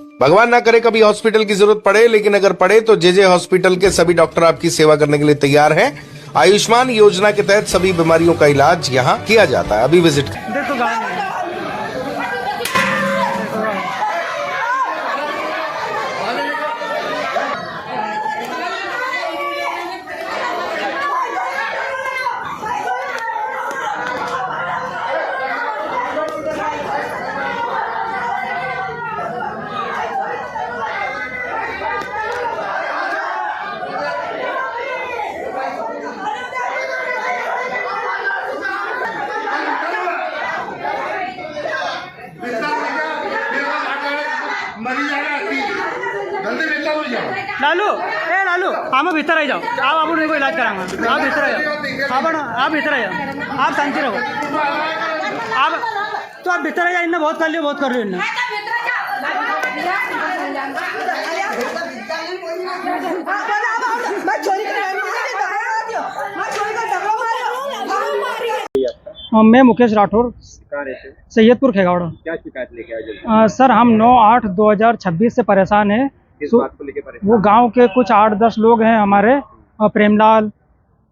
भगवान ना करे कभी हॉस्पिटल की जरूरत पड़े, लेकिन अगर पड़े तो जे हॉस्पिटल के सभी डॉक्टर आपकी सेवा करने के लिए तैयार हैं। आयुष्मान योजना के तहत सभी बीमारियों का इलाज यहां किया जाता है। अभी विजिट लालू लालू आप भीतर आ जाओ। आप अपन को इलाज कराऊंगा। आप भीतर आ जाओ। आप भीतर आ जाओ। आप शांति रहो। आप भीतर आ जाओ। इन्हें बहुत कर लियो, बहुत कर लियो इन्हें। मैं मुकेश राठौर, सैयदपुर खेगावड़ा। क्या शिकायत लेके आए? सर हम 9/8/2026 से परेशान हैं। बात को लेके परेशान? वो गांव के कुछ 8-10 लोग हैं हमारे, प्रेमलाल,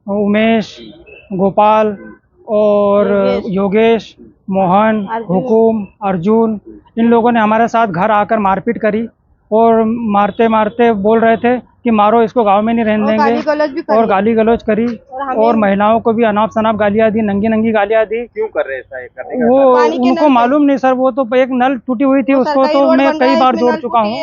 उमेश, गोपाल और योगेश, मोहन, हुकुम, अर्जुन, इन लोगों ने हमारे साथ घर आकर मारपीट करी और मारते मारते बोल रहे थे कि मारो इसको, गांव में नहीं रहने देंगे, और गाली गलौज करी और महिलाओं को भी अनाप शनाप गालियां दी, नंगी नंगी गालियां दी। क्यों कर रहे ऐसा? करने का वो उनको मालूम नहीं सर। वो तो एक नल टूटी हुई थी, उसको तो मैं कई बार जोड़ चुका हूँ,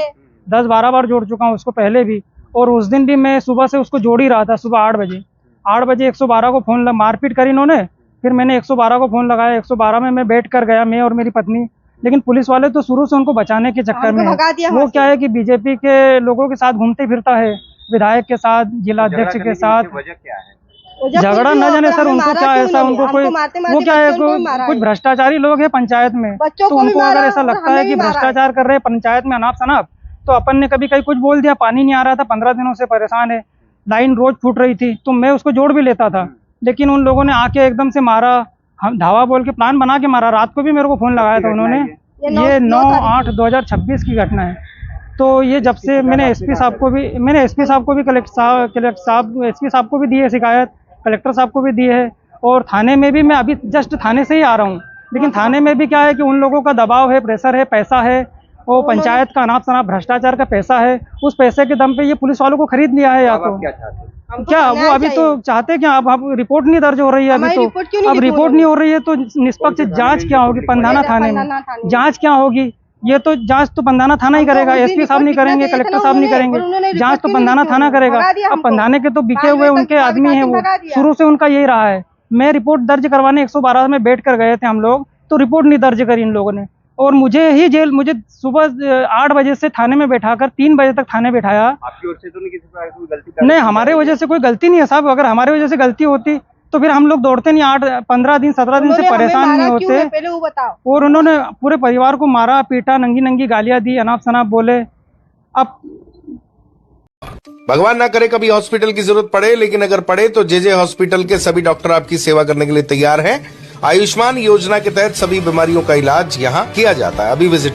10-12 बार जोड़ चुका हूँ उसको पहले भी। और उस दिन भी मैं सुबह से उसको जोड़ ही रहा था। सुबह 8 बजे 112 को फोन मारपीट करी इन्होंने। फिर मैंने 112 को फोन लगाया। 112 में मैं बैठ कर गया, मैं और मेरी पत्नी। लेकिन पुलिस वाले तो शुरू से उनको बचाने के चक्कर में वो क्या है कि बीजेपी के लोगों के साथ घूमते फिरता है, विधायक के साथ, जिला अध्यक्ष के साथ। वजह क्या है? झगड़ा न जाने सर, उनको क्या ऐसा, उनको कोई वो क्या है, कुछ भ्रष्टाचारी लोग हैं पंचायत में, तो उनको अगर ऐसा लगता है कि भ्रष्टाचार कर रहे हैं पंचायत में अनाप शनाप, तो अपन ने कभी कहीं कुछ बोल दिया। पानी नहीं आ रहा था, 15 दिनों से परेशान है, लाइन रोज फूट रही थी, तो मैं उसको जोड़ भी लेता था। लेकिन उन लोगों ने आके एकदम से मारा, हम धावा बोल के प्लान बना के मारा। रात को भी मेरे को फोन लगाया था उन्होंने। ये 9/8/2026 की घटना है। तो ये जब से मैंने एसपी साहब को भी कलेक्टर साहब एसपी साहब को भी दी है शिकायत, कलेक्टर साहब को भी दी है, और थाने में भी मैं अभी जस्ट थाने से ही आ रहा हूँ। लेकिन थाने में भी क्या है कि उन लोगों का दबाव है, प्रेशर है, पैसा है, वो पंचायत का अनाप शनाप भ्रष्टाचार का पैसा है। उस पैसे के दम पे ये पुलिस वालों को खरीद लिया है। या तो क्या वो अभी तो चाहते क्या, अब रिपोर्ट नहीं दर्ज हो रही है अभी तो। अब रिपोर्ट नहीं हो रही है तो निष्पक्ष जांच क्या होगी पंधाना थाने में? जांच क्या होगी? ये तो जांच तो पंधाना थाना ही करेगा। एसपी साहब नहीं करेंगे, कलेक्टर साहब नहीं करेंगे, जांच तो पंधाना थाना करेगा। अब पंधाने के तो बिके हुए उनके आदमी हैं, वो शुरू से उनका यही रहा है। मैं रिपोर्ट दर्ज करवाने 112 में बैठ कर गए थे हम लोग, तो रिपोर्ट नहीं दर्ज करी इन लोगों ने, और मुझे सुबह 8 बजे से थाने में बैठाकर 3 बजे तक थाने बैठाया। आपकी ओर से तो नहीं किसी प्रकार की गलती? नहीं, हमारे वजह से कोई गलती नहीं है साहब। अगर हमारे वजह से गलती होती तो फिर हम लोग दौड़ते नहीं। 8-15 दिन 17 दिन से परेशान नहीं होते। पहले वो बताओ। और उन्होंने पूरे परिवार को मारा, पीटा, नंगी नंगी गालियां दी, अनाप शनाप बोले। अब भगवान ना करे कभी हॉस्पिटल की जरूरत पड़े, लेकिन अगर पड़े तो जे हॉस्पिटल के सभी डॉक्टर आपकी सेवा करने के लिए तैयार हैं। आयुष्मान योजना के तहत सभी बीमारियों का इलाज यहां किया जाता है। अभी विजिट